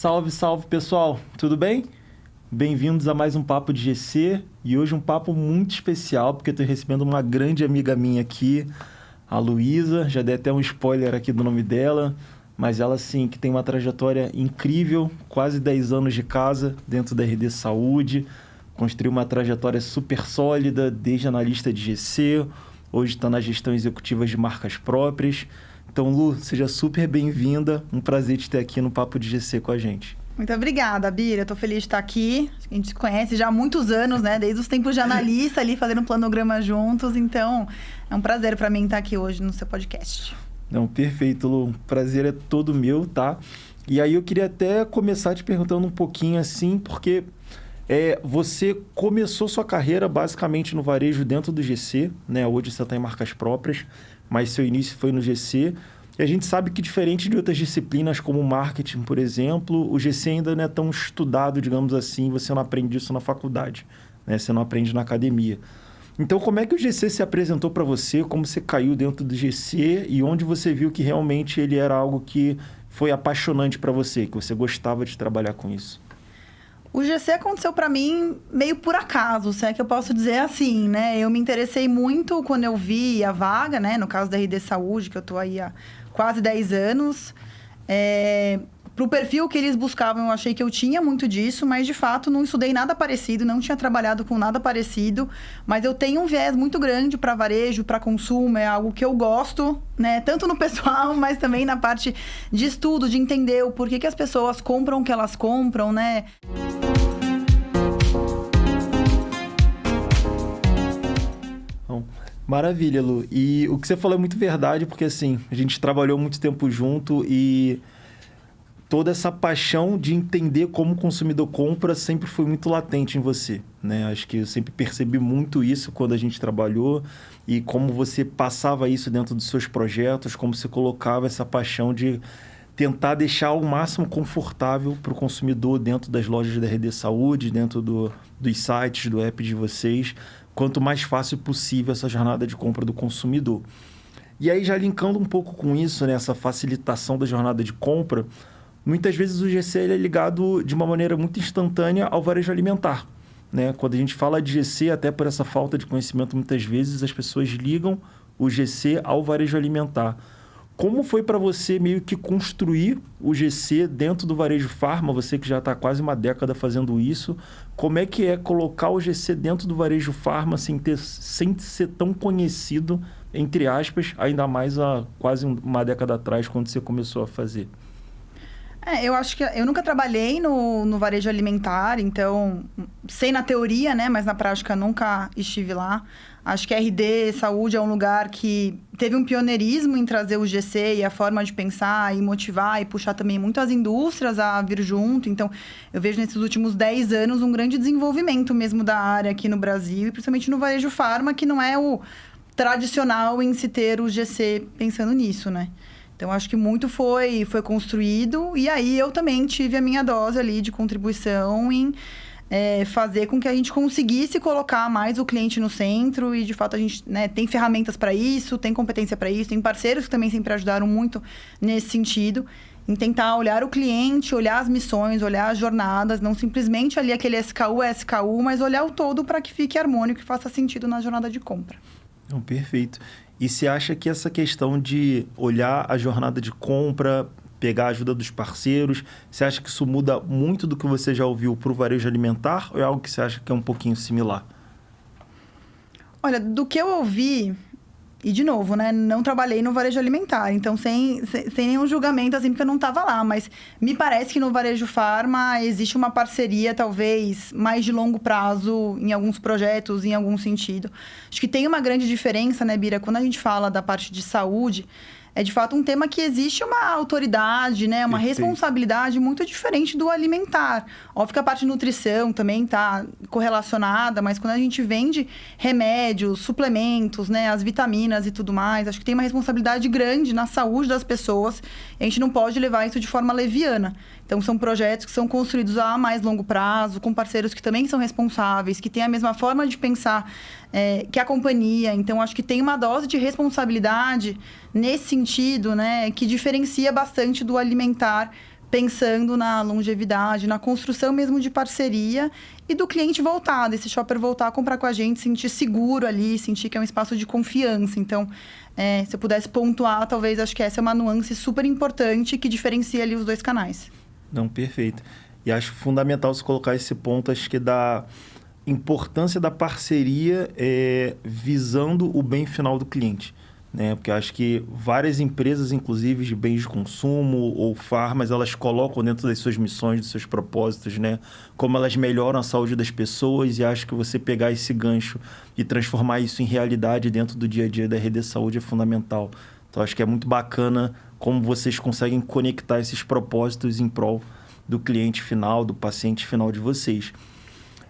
Salve, salve, pessoal! Tudo bem? Bem-vindos a mais um Papo de GC. E hoje um papo muito especial, porque eu estou recebendo uma grande amiga minha aqui, a Luísa. Já dei até um spoiler aqui do nome dela, mas ela, sim, que tem uma trajetória incrível, quase 10 anos de casa dentro da RD Saúde, construiu uma trajetória super sólida, desde analista de GC, hoje está na gestão executiva de marcas próprias. Então, Lu, seja super bem-vinda. Um prazer te ter aqui no Papo de GC com a gente. Muito obrigada, Bira. Estou feliz de estar aqui. A gente se conhece já há muitos anos, né? Desde os tempos de analista ali, fazendo um planograma juntos. Então, é um prazer para mim estar aqui hoje no seu podcast. Não, perfeito, Lu. O prazer é todo meu, tá? E aí eu queria até começar te perguntando um pouquinho assim, porque você começou sua carreira basicamente no varejo dentro do GC, né? Hoje você está em marcas próprias, mas seu início foi no GC. E a gente sabe que, diferente de outras disciplinas como marketing, por exemplo, o GC ainda não é tão estudado, digamos assim, você não aprende isso na faculdade, né? Você não aprende na academia. Então, como é que o GC se apresentou para você? Como você caiu dentro do GC e onde você viu que realmente ele era algo que foi apaixonante para você, que você gostava de trabalhar com isso? O GC aconteceu para mim meio por acaso, se é que eu posso dizer assim, né? Eu me interessei muito quando eu vi a vaga, né? No caso da RD Saúde, que eu tô aí há quase 10 anos. Pro perfil que eles buscavam, eu achei que eu tinha muito disso, mas de fato não estudei nada parecido, não tinha trabalhado com nada parecido. Mas eu tenho um viés muito grande para varejo, para consumo, é algo que eu gosto, né? Tanto no pessoal, mas também na parte de estudo, de entender o porquê que as pessoas compram o que elas compram, né? Maravilha, Lu. E o que você falou é muito verdade, porque assim, a gente trabalhou muito tempo junto e toda essa paixão de entender como o consumidor compra sempre foi muito latente em você, né? Acho que eu sempre percebi muito isso quando a gente trabalhou e como você passava isso dentro dos seus projetos, como você colocava essa paixão de tentar deixar o máximo confortável para o consumidor dentro das lojas da RD Saúde, dentro dos sites, do app de vocês, quanto mais fácil possível essa jornada de compra do consumidor. E aí, já linkando um pouco com isso, né, essa facilitação da jornada de compra, muitas vezes o GC ele é ligado de uma maneira muito instantânea ao varejo alimentar, né? Quando a gente fala de GC, até por essa falta de conhecimento, muitas vezes as pessoas ligam o GC ao varejo alimentar. Como foi para você meio que construir o GC dentro do varejo farma? Você que já está quase uma década fazendo isso. Como é que é colocar o GC dentro do varejo farma sem ser tão conhecido, entre aspas, ainda mais há quase uma década atrás, quando você começou a fazer? Eu acho que eu nunca trabalhei no varejo alimentar, então sei na teoria, né? Mas na prática nunca estive lá. Acho que a RD Saúde é um lugar que teve um pioneirismo em trazer o GC e a forma de pensar e motivar e puxar também muitas indústrias a vir junto. Então, eu vejo nesses últimos 10 anos um grande desenvolvimento mesmo da área aqui no Brasil e principalmente no varejo farma, que não é o tradicional em se ter o GC pensando nisso, né? Então, acho que muito foi construído e aí eu também tive a minha dose ali de contribuição em fazer com que a gente conseguisse colocar mais o cliente no centro e, de fato, a gente, né, tem ferramentas para isso, tem competência para isso, tem parceiros que também sempre ajudaram muito nesse sentido, em tentar olhar o cliente, olhar as missões, olhar as jornadas, não simplesmente ali aquele SKU, mas olhar o todo para que fique harmônico e faça sentido na jornada de compra. Perfeito. E você acha que essa questão de olhar a jornada de compra, pegar a ajuda dos parceiros, você acha que isso muda muito do que você já ouviu para o varejo alimentar ou é algo que você acha que é um pouquinho similar? Olha, do que eu ouvi, e de novo, né, não trabalhei no varejo alimentar, então sem nenhum julgamento, assim, porque eu não estava lá, mas me parece que no varejo farma existe uma parceria, talvez, mais de longo prazo em alguns projetos, em algum sentido. Acho que tem uma grande diferença, né, Bira, quando a gente fala da parte de saúde, é de fato um tema que existe uma autoridade, né? Uma responsabilidade muito diferente do alimentar. Óbvio que a parte de nutrição também está correlacionada, mas quando a gente vende remédios, suplementos, né? As vitaminas e tudo mais, acho que tem uma responsabilidade grande na saúde das pessoas. E a gente não pode levar isso de forma leviana. Então, são projetos que são construídos a mais longo prazo, com parceiros que também são responsáveis, que têm a mesma forma de pensar que a companhia. Então, acho que tem uma dose de responsabilidade nesse sentido, né, que diferencia bastante do alimentar pensando na longevidade, na construção mesmo de parceria e do cliente voltar, desse shopper voltar a comprar com a gente, sentir seguro ali, sentir que é um espaço de confiança. Então, se eu pudesse pontuar, talvez acho que essa é uma nuance super importante que diferencia ali os dois canais. Não, perfeito. E acho fundamental você colocar esse ponto, acho que da importância da parceria visando o bem final do cliente. Né? Porque eu acho que várias empresas, inclusive de bens de consumo ou farmas, elas colocam dentro das suas missões, dos seus propósitos, né? Como elas melhoram a saúde das pessoas, e acho que você pegar esse gancho e transformar isso em realidade dentro do dia a dia da RD Saúde é fundamental. Então, acho que é muito bacana como vocês conseguem conectar esses propósitos em prol do cliente final, do paciente final de vocês.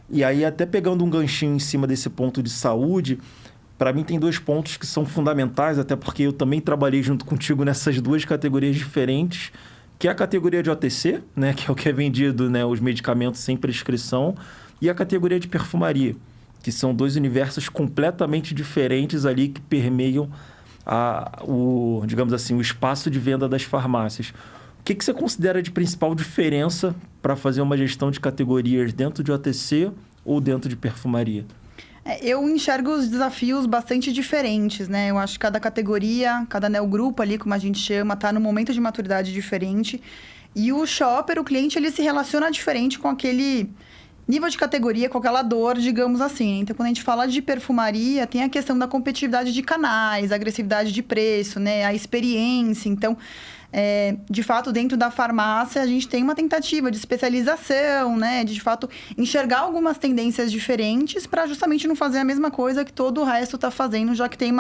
E aí, até pegando um ganchinho em cima desse ponto de saúde, para mim tem 2 pontos que são fundamentais, até porque eu também trabalhei junto contigo nessas 2 categorias diferentes, que é a categoria de OTC, né, que é o que é vendido, né, os medicamentos sem prescrição, e a categoria de perfumaria, que são 2 universos completamente diferentes ali que permeiam digamos assim, o espaço de venda das farmácias. O que você considera de principal diferença para fazer uma gestão de categorias dentro de OTC ou dentro de perfumaria? Eu enxergo os desafios bastante diferentes, né? Eu acho que cada categoria, cada neogrupo ali, como a gente chama, está num momento de maturidade diferente. E o shopper, o cliente, ele se relaciona diferente com aquele nível de categoria, com aquela dor, digamos assim. Então, quando a gente fala de perfumaria, tem a questão da competitividade de canais, a agressividade de preço, né? A experiência. Então, de fato, dentro da farmácia, a gente tem uma tentativa de especialização, né? De fato, enxergar algumas tendências diferentes para justamente não fazer a mesma coisa que todo o resto está fazendo, já que tem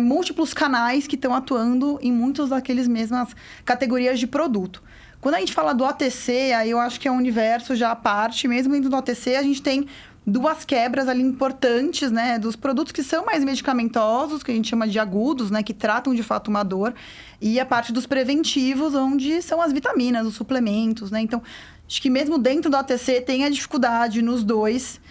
múltiplos canais que estão atuando em muitas daqueles mesmas categorias de produto. Quando a gente fala do OTC, aí eu acho que é um universo já à parte. Mesmo dentro do OTC, a gente tem 2 quebras ali importantes, né? Dos produtos que são mais medicamentosos, que a gente chama de agudos, né? Que tratam de fato uma dor. E a parte dos preventivos, onde são as vitaminas, os suplementos, né? Então, acho que mesmo dentro do OTC tem a dificuldade nos 2.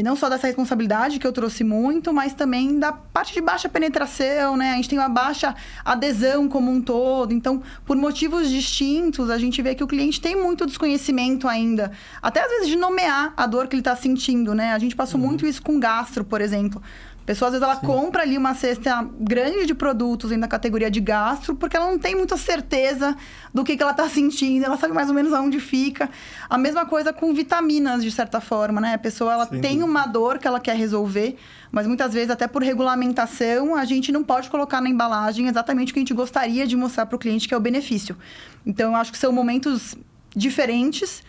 Não só dessa responsabilidade que eu trouxe muito, mas também da parte de baixa penetração, né? A gente tem uma baixa adesão como um todo. Então, por motivos distintos, a gente vê que o cliente tem muito desconhecimento ainda. Até às vezes de nomear a dor que ele está sentindo, né? A gente passou muito isso com gastro, por exemplo. A pessoa, às vezes, ela compra ali uma cesta grande de produtos dentro da categoria de gastro, porque ela não tem muita certeza do que ela está sentindo, ela sabe mais ou menos aonde fica. A mesma coisa com vitaminas, de certa forma, né? A pessoa, ela tem uma dor que ela quer resolver, mas muitas vezes, até por regulamentação, a gente não pode colocar na embalagem exatamente o que a gente gostaria de mostrar para o cliente, que é o benefício. Então, eu acho que são momentos diferentes.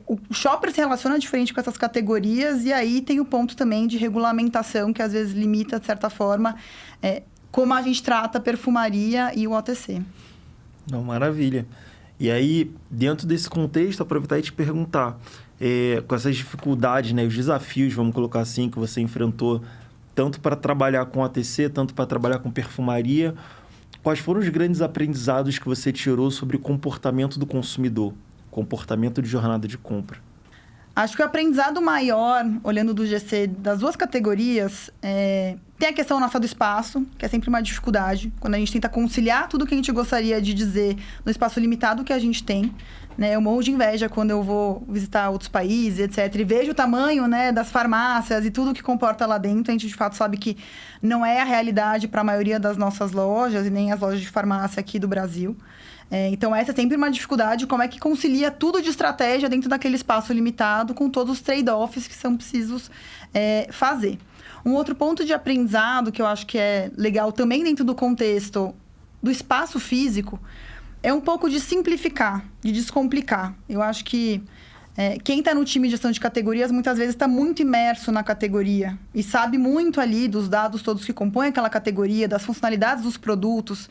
O shopper se relaciona diferente com essas categorias, e aí tem o ponto também de regulamentação que às vezes limita, de certa forma, como a gente trata a perfumaria e o OTC. Não, maravilha. E aí, dentro desse contexto, aproveitar e te perguntar, com essas dificuldades, né, os desafios, vamos colocar assim, que você enfrentou, tanto para trabalhar com OTC, tanto para trabalhar com perfumaria, quais foram os grandes aprendizados que você tirou sobre o comportamento do consumidor? Comportamento de jornada de compra. Acho que o aprendizado maior, olhando do GC das 2 categorias, tem a questão nossa do espaço, que é sempre uma dificuldade, quando a gente tenta conciliar tudo que a gente gostaria de dizer no espaço limitado que a gente tem. Né? Eu morro de inveja quando eu vou visitar outros países, etc. E vejo o tamanho, né, das farmácias e tudo que comporta lá dentro. A gente, de fato, sabe que não é a realidade para a maioria das nossas lojas e nem as lojas de farmácia aqui do Brasil. Então, essa é sempre uma dificuldade, como é que concilia tudo de estratégia dentro daquele espaço limitado com todos os trade-offs que são precisos fazer. Um outro ponto de aprendizado que eu acho que é legal também dentro do contexto do espaço físico é um pouco de simplificar, de descomplicar. Eu acho que quem está no time de gestão de categorias muitas vezes está muito imerso na categoria e sabe muito ali dos dados todos que compõem aquela categoria, das funcionalidades dos produtos.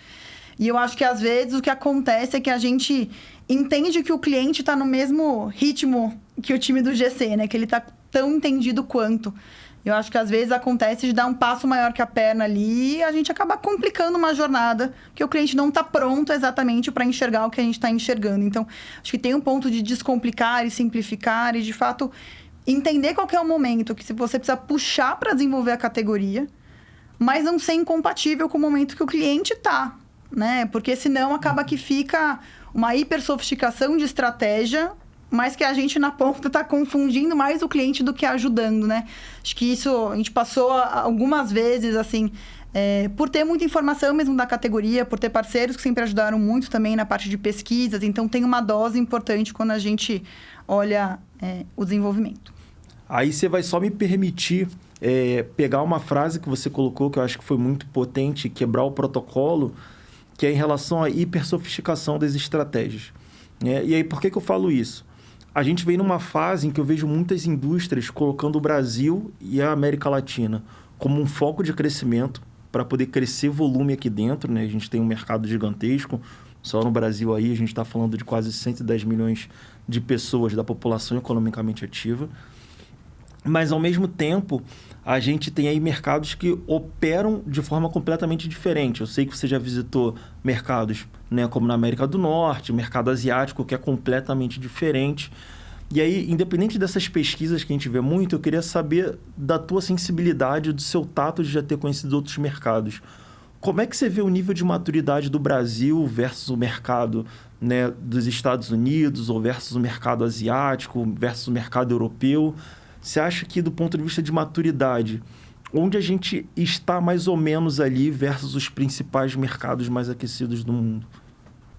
E eu acho que, às vezes, o que acontece é que a gente entende que o cliente está no mesmo ritmo que o time do GC, né? Que ele está tão entendido quanto. Eu acho que, às vezes, acontece de dar um passo maior que a perna ali e a gente acaba complicando uma jornada que o cliente não está pronto exatamente para enxergar o que a gente está enxergando. Então, acho que tem um ponto de descomplicar e simplificar e, de fato, entender qual que é o momento que você precisa puxar para desenvolver a categoria, mas não ser incompatível com o momento que o cliente está. Né? Porque senão acaba que fica uma hipersofisticação de estratégia, mas que a gente na ponta está confundindo mais o cliente do que ajudando, né? Acho que isso a gente passou algumas vezes, assim, por ter muita informação mesmo da categoria, por ter parceiros que sempre ajudaram muito também na parte de pesquisas. Então, tem uma dose importante quando a gente olha o desenvolvimento. Aí você vai só me permitir pegar uma frase que você colocou, que eu acho que foi muito potente, quebrar o protocolo, que é em relação à hipersofisticação das estratégias. E aí, por que eu falo isso? A gente vem numa fase em que eu vejo muitas indústrias colocando o Brasil e a América Latina como um foco de crescimento para poder crescer volume aqui dentro, né? A gente tem um mercado gigantesco. Só no Brasil aí a gente está falando de quase 110 milhões de pessoas da população economicamente ativa. Mas, ao mesmo tempo, a gente tem aí mercados que operam de forma completamente diferente. Eu sei que você já visitou mercados, né, como na América do Norte, mercado asiático, que é completamente diferente. E aí, independente dessas pesquisas que a gente vê muito, eu queria saber da tua sensibilidade, do seu tato de já ter conhecido outros mercados. Como é que você vê o nível de maturidade do Brasil versus o mercado, né, dos Estados Unidos, ou versus o mercado asiático, versus o mercado europeu? Você acha que, do ponto de vista de maturidade, onde a gente está mais ou menos ali versus os principais mercados mais aquecidos do mundo?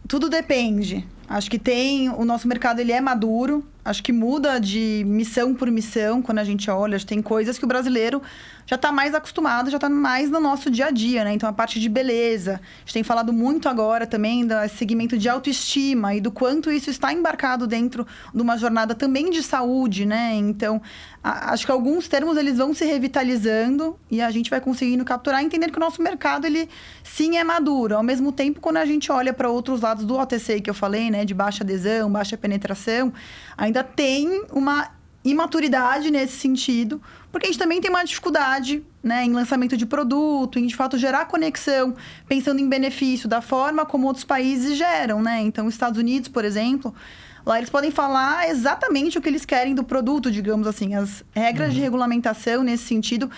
Tudo depende. Acho que o nosso mercado ele é maduro. Acho que muda de missão por missão quando a gente olha. Tem coisas que o brasileiro já está mais acostumado, já está mais no nosso dia a dia, né? Então, a parte de beleza. A gente tem falado muito agora também do segmento de autoestima e do quanto isso está embarcado dentro de uma jornada também de saúde, né? Então, acho que alguns termos eles vão se revitalizando e a gente vai conseguindo capturar, entendendo que o nosso mercado, ele sim é maduro. Ao mesmo tempo, quando a gente olha para outros lados do OTC que eu falei, né? De baixa adesão, baixa penetração, ainda tem uma imaturidade nesse sentido, porque a gente também tem uma dificuldade, né, em lançamento de produto, em de fato gerar conexão, pensando em benefício da forma como outros países geram, né? Então, os Estados Unidos, por exemplo, lá eles podem falar exatamente o que eles querem do produto, digamos assim. As regras de regulamentação, nesse sentido,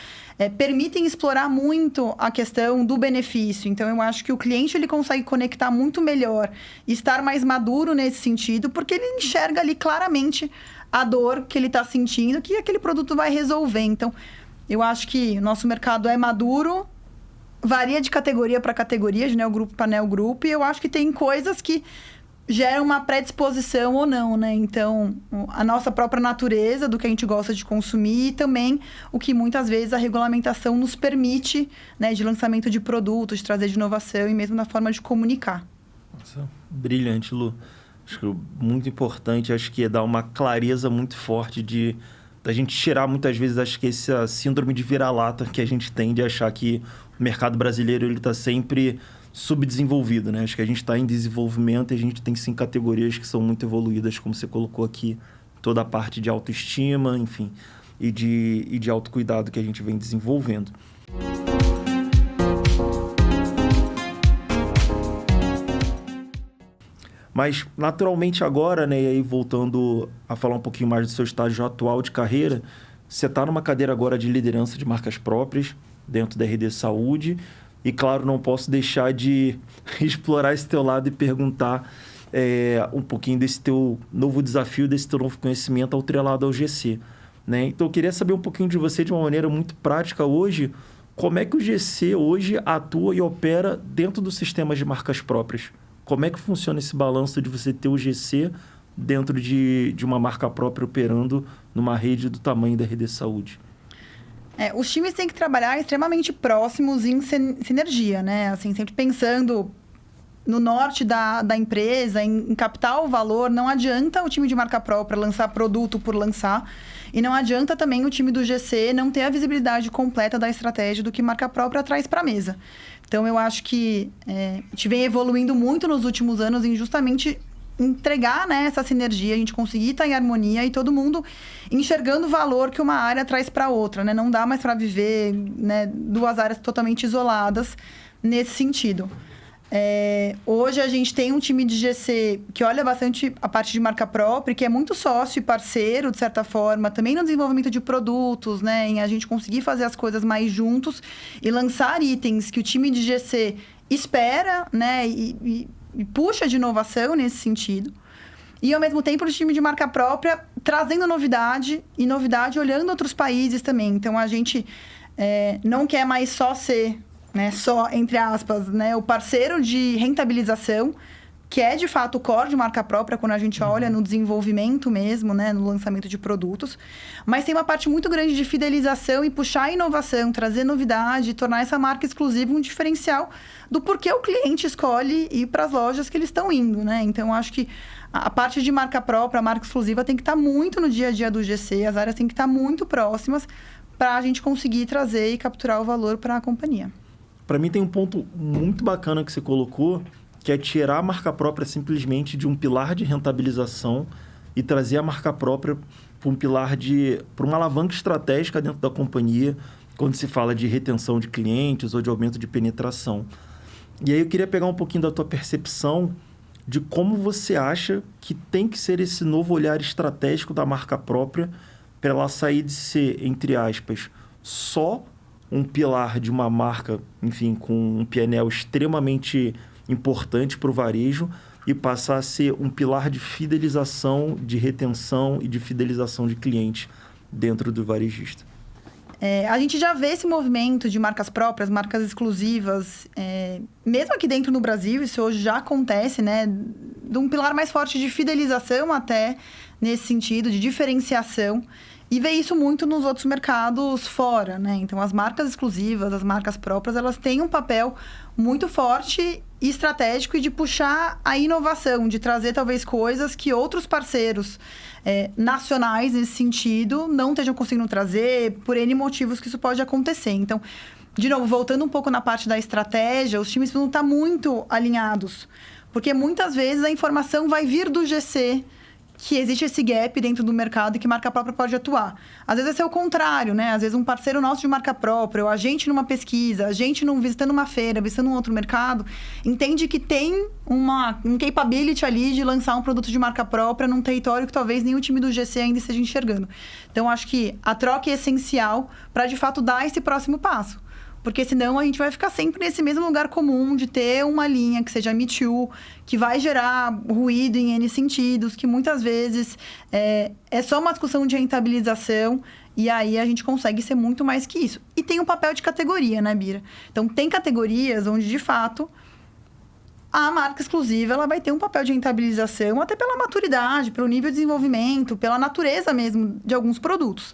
permitem explorar muito a questão do benefício. Então, eu acho que o cliente ele consegue conectar muito melhor e estar mais maduro nesse sentido, porque ele enxerga ali claramente a dor que ele está sentindo, que aquele produto vai resolver. Então, eu acho que o nosso mercado é maduro, varia de categoria para categoria, de neogrupo para neogrupo, e eu acho que tem coisas que geram uma predisposição ou não, né? Então, a nossa própria natureza do que a gente gosta de consumir e também o que muitas vezes a regulamentação nos permite, né? De lançamento de produtos, de trazer de inovação e mesmo na forma de comunicar. Nossa, brilhante, Lu. Acho que muito importante, acho que é dar uma clareza muito forte da gente tirar muitas vezes, acho que essa síndrome de vira-lata que a gente tem de achar que o mercado brasileiro ele está sempre subdesenvolvido, né? Acho que a gente está em desenvolvimento e a gente tem sim categorias que são muito evoluídas, como você colocou aqui, toda a parte de autoestima, enfim, e de autocuidado que a gente vem desenvolvendo. Mas, naturalmente, agora, né, e aí voltando a falar um pouquinho mais do seu estágio atual de carreira, você está numa cadeira agora de liderança de marcas próprias dentro da RD Saúde. E, claro, não posso deixar de explorar esse teu lado e perguntar um pouquinho desse teu novo desafio, desse teu novo conhecimento atrelado ao GC. Né? Então, eu queria saber um pouquinho de você de uma maneira muito prática hoje. Como é que o GC hoje atua e opera dentro do sistema de marcas próprias? Como é que funciona esse balanço de você ter o GC dentro de uma marca própria operando numa rede do tamanho da RD Saúde? Os times têm que trabalhar extremamente próximos em sinergia, né? Assim, sempre pensando no norte da empresa, em captar o valor. Não adianta o time de marca própria lançar produto por lançar. E não adianta também o time do GC não ter a visibilidade completa da estratégia do que marca própria traz para a mesa. Então, eu acho que a gente vem evoluindo muito nos últimos anos em justamente entregar, né, essa sinergia, a gente conseguir estar em harmonia e todo mundo enxergando o valor que uma área traz para outra, né? Não dá mais para viver, né, duas áreas totalmente isoladas nesse sentido. Hoje a gente tem um time de GC que olha bastante a parte de marca própria, que é muito sócio e parceiro, de certa forma, também no desenvolvimento de produtos, né? Em a gente conseguir fazer as coisas mais juntos e lançar itens que o time de GC espera, né? E puxa de inovação nesse sentido. E, ao mesmo tempo, o time de marca própria trazendo novidade, e novidade olhando outros países também. Então, a gente não quer mais só ser, né, só, entre aspas, né, o parceiro de rentabilização, que é, de fato, o core de marca própria, quando a gente olha no desenvolvimento mesmo, né, no lançamento de produtos. Mas tem uma parte muito grande de fidelização e puxar a inovação, trazer novidade, tornar essa marca exclusiva um diferencial do porquê o cliente escolhe ir para as lojas que eles estão indo, né? Então, acho que a parte de marca própria, a marca exclusiva, tem que estar muito no dia a dia do GC, as áreas têm que estar muito próximas para a gente conseguir trazer e capturar o valor para a companhia. Para mim, tem um ponto muito bacana que você colocou, que é tirar a marca própria simplesmente de um pilar de rentabilização e trazer a marca própria para um pilar para uma alavanca estratégica dentro da companhia, quando se fala de retenção de clientes ou de aumento de penetração. E aí eu queria pegar um pouquinho da tua percepção de como você acha que tem que ser esse novo olhar estratégico da marca própria para ela sair de ser, entre aspas, só um pilar de uma marca, enfim, com um PNL extremamente importante para o varejo e passar a ser um pilar de fidelização, de retenção e de fidelização de clientes dentro do varejista. A gente já vê esse movimento de marcas próprias, marcas exclusivas, mesmo aqui dentro no Brasil, isso hoje já acontece, né? De um pilar mais forte de fidelização até, nesse sentido, de diferenciação. E vê isso muito nos outros mercados fora, né? Então, as marcas exclusivas, as marcas próprias, elas têm um papel muito forte e estratégico e de puxar a inovação, de trazer talvez coisas que outros parceiros nacionais, nesse sentido, não estejam conseguindo trazer, por N motivos que isso pode acontecer. Então, de novo, voltando um pouco na parte da estratégia, os times precisam estar muito alinhados, porque muitas vezes a informação vai vir do GC, que existe esse gap dentro do mercado e que marca própria pode atuar. Às vezes vai ser o contrário, né? Às vezes um parceiro nosso de marca própria, ou a gente numa pesquisa, a gente visitando uma feira, visitando um outro mercado, entende que tem um capability ali de lançar um produto de marca própria num território que talvez nem o time do GC ainda esteja enxergando. Então, acho que a troca é essencial para, de fato, dar esse próximo passo. Porque senão a gente vai ficar sempre nesse mesmo lugar comum de ter uma linha que seja Me Too, que vai gerar ruído em N sentidos, que muitas vezes é só uma discussão de rentabilização e aí a gente consegue ser muito mais que isso. E tem um papel de categoria, né, Bira? Então, tem categorias onde, de fato, a marca exclusiva ela vai ter um papel de rentabilização até pela maturidade, pelo nível de desenvolvimento, pela natureza mesmo de alguns produtos.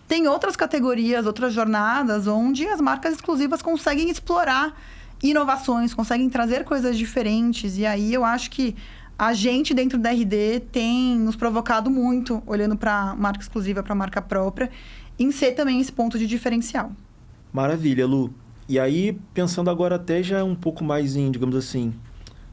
Tem outras categorias, outras jornadas, onde as marcas exclusivas conseguem explorar inovações, conseguem trazer coisas diferentes. E aí eu acho que a gente, dentro da RD, tem nos provocado muito, olhando para marca exclusiva, para marca própria, em ser também esse ponto de diferencial. Maravilha, Lu. E aí, pensando agora até já um pouco mais em, digamos assim,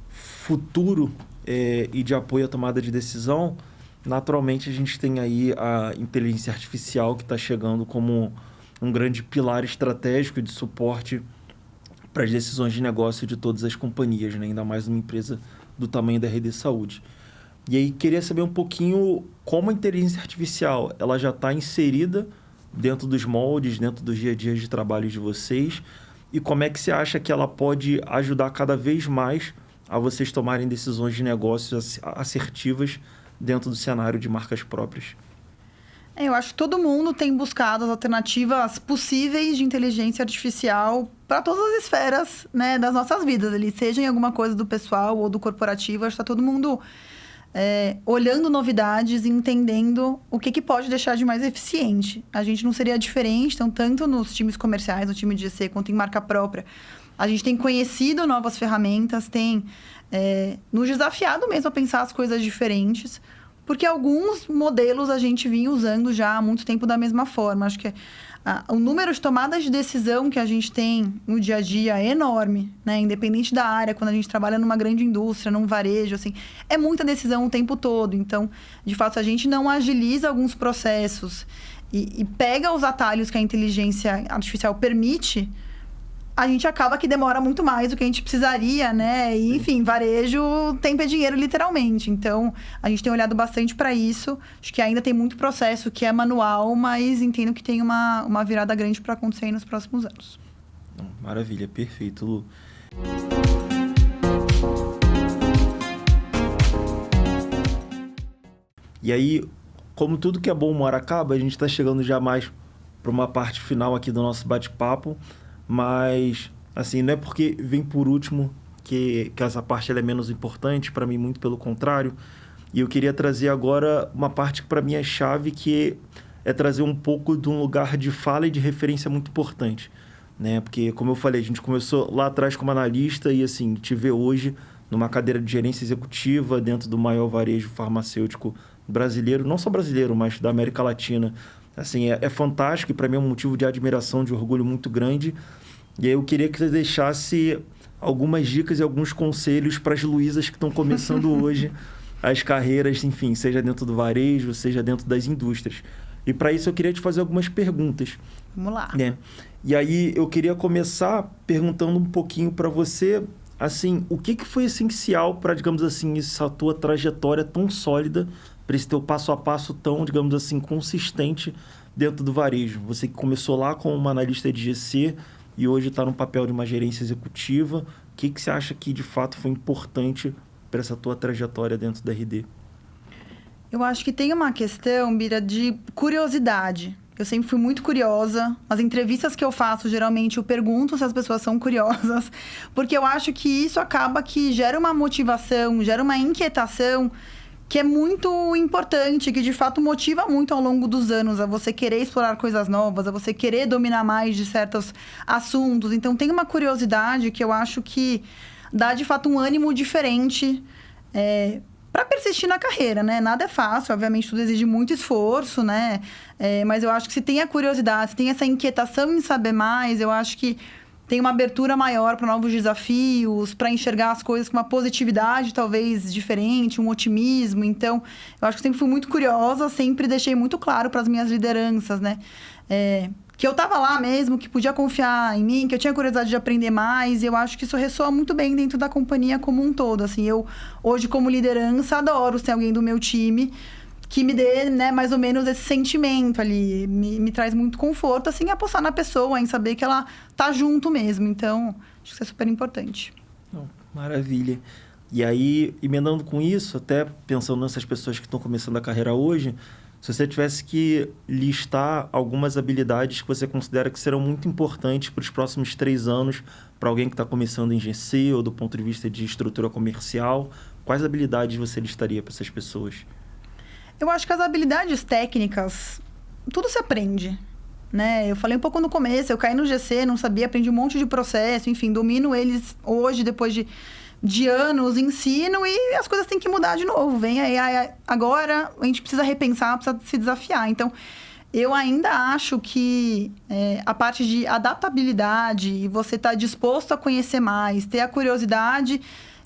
futuro e de apoio à tomada de decisão, naturalmente, a gente tem aí a inteligência artificial que está chegando como um grande pilar estratégico de suporte para as decisões de negócio de todas as companhias, né? Ainda mais uma empresa do tamanho da RD Saúde. E aí, queria saber um pouquinho como a inteligência artificial ela já está inserida dentro dos moldes, dentro dos dia a dia de trabalho de vocês e como é que você acha que ela pode ajudar cada vez mais a vocês tomarem decisões de negócios assertivas dentro do cenário de marcas próprias. Eu acho que todo mundo tem buscado as alternativas possíveis de inteligência artificial para todas as esferas, né, das nossas vidas ali, seja em alguma coisa do pessoal ou do corporativo. Acho que está todo mundo olhando novidades e entendendo o que pode deixar de mais eficiente. A gente não seria diferente, então, tanto nos times comerciais, no time de GC, quanto em marca própria. A gente tem conhecido novas ferramentas, tem nos desafiado mesmo a pensar as coisas diferentes, porque alguns modelos a gente vinha usando já há muito tempo da mesma forma. Acho que o número de tomadas de decisão que a gente tem no dia a dia é enorme, né? Independente da área, quando a gente trabalha numa grande indústria, num varejo, assim, é muita decisão o tempo todo. Então, de fato, se a gente não agiliza alguns processos e pega os atalhos que a inteligência artificial permite, a gente acaba que demora muito mais do que a gente precisaria, né? E, enfim, varejo tempo é dinheiro, literalmente. Então, a gente tem olhado bastante para isso. Acho que ainda tem muito processo que é manual, mas entendo que tem uma virada grande para acontecer aí nos próximos anos. Maravilha, perfeito, Lu. E aí, como tudo que é bom uma hora acaba, a gente está chegando já mais para uma parte final aqui do nosso bate-papo, mas, assim, não é porque vem por último que essa parte ela é menos importante, para mim, muito pelo contrário. E eu queria trazer agora uma parte que para mim é chave, que é trazer um pouco de um lugar de fala e de referência muito importante, né? Porque, como eu falei, a gente começou lá atrás como analista e, assim, te vê hoje numa cadeira de gerência executiva dentro do maior varejo farmacêutico brasileiro, não só brasileiro, mas da América Latina. Assim, é fantástico e para mim é um motivo de admiração, de orgulho muito grande. E aí eu queria que você deixasse algumas dicas e alguns conselhos para as Luísas que estão começando hoje as carreiras, enfim, seja dentro do varejo, seja dentro das indústrias. E para isso eu queria te fazer algumas perguntas. Vamos lá. Né? E aí eu queria começar perguntando um pouquinho para você, assim, o que foi essencial para, digamos assim, essa tua trajetória tão sólida, para esse teu passo a passo tão, digamos assim, consistente dentro do varejo? Você que começou lá como uma analista de GC e hoje está no papel de uma gerência executiva, o que você acha que de fato foi importante para essa tua trajetória dentro da RD? Eu acho que tem uma questão, Bira, de curiosidade. Eu sempre fui muito curiosa. As entrevistas que eu faço, geralmente, eu pergunto se as pessoas são curiosas. Porque eu acho que isso acaba que gera uma motivação, gera uma inquietação que é muito importante, que de fato motiva muito ao longo dos anos a você querer explorar coisas novas, a você querer dominar mais de certos assuntos. Então, tem uma curiosidade que eu acho que dá, de fato, um ânimo diferente para persistir na carreira, né? Nada é fácil, obviamente, tudo exige muito esforço, né? Mas eu acho que se tem a curiosidade, se tem essa inquietação em saber mais, eu acho que tem uma abertura maior para novos desafios, para enxergar as coisas com uma positividade talvez diferente, um otimismo. Então, eu acho que sempre fui muito curiosa, sempre deixei muito claro para as minhas lideranças, né? Que eu estava lá mesmo, que podia confiar em mim, que eu tinha curiosidade de aprender mais. E eu acho que isso ressoa muito bem dentro da companhia como um todo. Assim, eu, hoje, como liderança, adoro ser alguém do meu time que me dê, né, mais ou menos esse sentimento ali. Me traz muito conforto, assim, apostar na pessoa, em saber que ela tá junto mesmo. Então, acho que isso é super importante. Maravilha. E aí, emendando com isso, até pensando nessas pessoas que estão começando a carreira hoje, se você tivesse que listar algumas habilidades que você considera que serão muito importantes para os próximos 3 anos, para alguém que está começando em GC ou do ponto de vista de estrutura comercial, quais habilidades você listaria para essas pessoas? Eu acho que as habilidades técnicas, tudo se aprende, né? Eu falei um pouco no começo, eu caí no GC, não sabia, aprendi um monte de processo, enfim, domino eles hoje, depois de anos, ensino e as coisas têm que mudar de novo. Vem aí, agora a gente precisa repensar, precisa se desafiar. Então, eu ainda acho que a parte de adaptabilidade e você estar disposto a conhecer mais, ter a curiosidade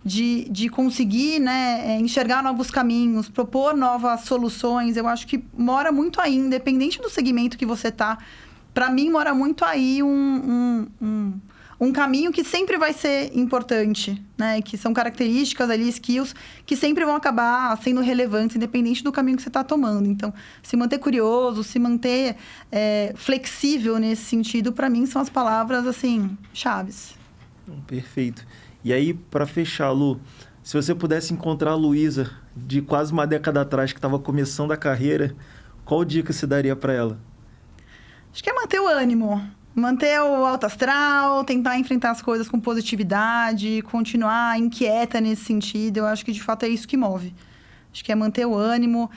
de conseguir, né, enxergar novos caminhos, propor novas soluções, eu acho que mora muito aí, independente do segmento que você tá. Para mim, mora muito aí um caminho que sempre vai ser importante, né? Que são características ali, skills, que sempre vão acabar sendo relevantes, independente do caminho que você está tomando. Então, se manter curioso, se manter flexível nesse sentido, para mim, são as palavras, assim, chaves. Perfeito. E aí, para fechar, Lu, se você pudesse encontrar a Luísa de quase uma década atrás, que estava começando a carreira, qual dica você daria para ela? Acho que é manter o ânimo. Manter o alto astral, tentar enfrentar as coisas com positividade, continuar inquieta nesse sentido. Eu acho que, de fato, é isso que move. Acho que é manter o ânimo.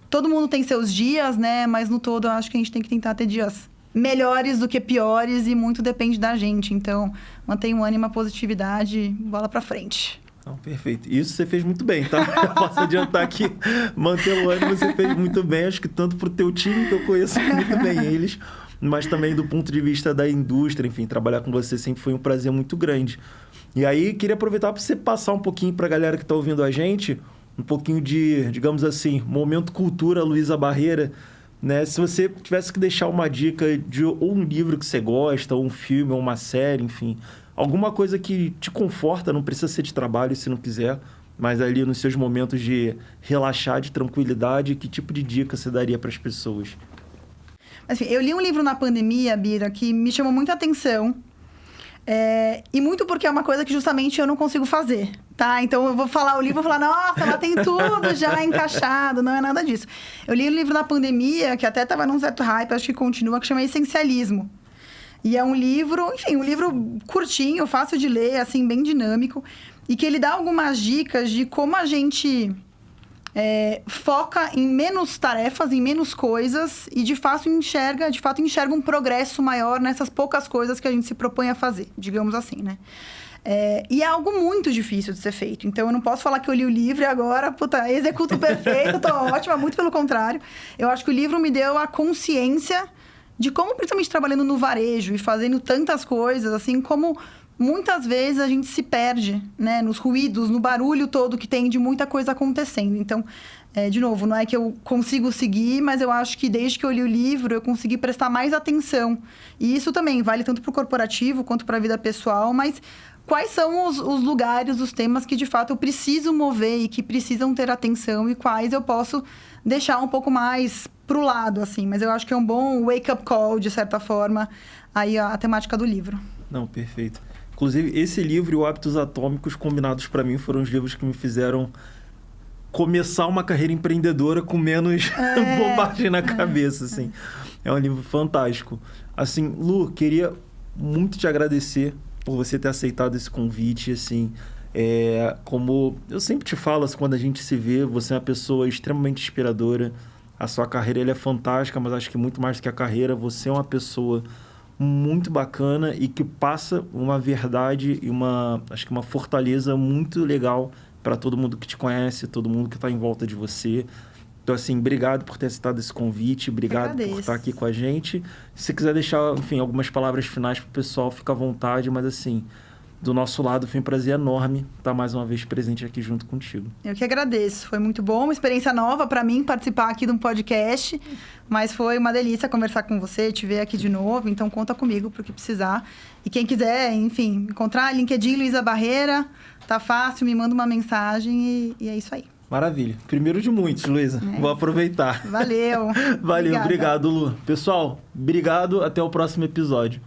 Todo mundo tem seus dias, né? Mas, no todo, eu acho que a gente tem que tentar ter dias melhores do que piores e muito depende da gente. Então, mantenha o ânimo, a positividade, bola pra frente. Não, perfeito. Isso você fez muito bem, tá? Eu posso adiantar que manter o ânimo você fez muito bem. Acho que tanto pro teu time, que eu conheço muito bem eles, mas também do ponto de vista da indústria. Enfim, trabalhar com você sempre foi um prazer muito grande. E aí, queria aproveitar para você passar um pouquinho para a galera que está ouvindo a gente, um pouquinho de, digamos assim, momento cultura Luísa Barreira, né? Se você tivesse que deixar uma dica de ou um livro que você gosta, ou um filme, ou uma série, enfim, alguma coisa que te conforta, não precisa ser de trabalho se não quiser, mas ali nos seus momentos de relaxar, de tranquilidade, que tipo de dica você daria para as pessoas? Assim, eu li um livro na pandemia, Bira, que me chamou muita atenção. E muito porque é uma coisa que justamente eu não consigo fazer, tá? Então eu vou falar o livro e vou falar, nossa, lá tem tudo já encaixado, não é nada disso. Eu li um livro na pandemia, que até estava num certo hype, acho que continua, que chama Essencialismo. E é um livro, enfim, um livro curtinho, fácil de ler, assim, bem dinâmico, e que ele dá algumas dicas de como a gente foca em menos tarefas, em menos coisas, e de fato enxerga um progresso maior nessas poucas coisas que a gente se propõe a fazer, digamos assim, né? E é algo muito difícil de ser feito. Então, eu não posso falar que eu li o livro e agora, executo perfeito, tô ótima. Muito pelo contrário. Eu acho que o livro me deu a consciência de como, principalmente trabalhando no varejo e fazendo tantas coisas, assim, como muitas vezes a gente se perde, né? Nos ruídos, no barulho todo que tem de muita coisa acontecendo. Então, de novo, não é que eu consigo seguir, mas eu acho que desde que eu li o livro, eu consegui prestar mais atenção. E isso também vale tanto para o corporativo quanto para a vida pessoal, mas quais são os lugares, os temas que de fato eu preciso mover e que precisam ter atenção e quais eu posso deixar um pouco mais pro lado, assim. Mas eu acho que é um bom wake-up call, de certa forma, aí a temática do livro. Não, perfeito. Inclusive, esse livro e o Hábitos Atômicos, combinados para mim, foram os livros que me fizeram começar uma carreira empreendedora com menos bobagem na cabeça, assim. É um livro fantástico. Assim, Lu, queria muito te agradecer por você ter aceitado esse convite, assim. Como eu sempre te falo, assim, quando a gente se vê, você é uma pessoa extremamente inspiradora. A sua carreira ela é fantástica, mas acho que muito mais do que a carreira, você é uma pessoa muito bacana e que passa uma verdade e uma fortaleza muito legal para todo mundo que te conhece, todo mundo que está em volta de você. Então, assim, obrigado por ter aceitado esse convite, obrigado por estar aqui com a gente. Se quiser deixar, enfim, algumas palavras finais para o pessoal, fica à vontade, mas assim, do nosso lado foi um prazer enorme estar mais uma vez presente aqui junto contigo. Eu que agradeço, foi muito bom, uma experiência nova para mim participar aqui de um podcast, mas foi uma delícia conversar com você, te ver aqui de novo, então conta comigo para o que precisar. E quem quiser, enfim, encontrar LinkedIn Luísa Barreira, tá fácil, me manda uma mensagem e é isso aí. Maravilha. Primeiro de muitos, Luísa. Vou aproveitar. Valeu. Valeu, obrigado, Lu. Pessoal, obrigado. Até o próximo episódio.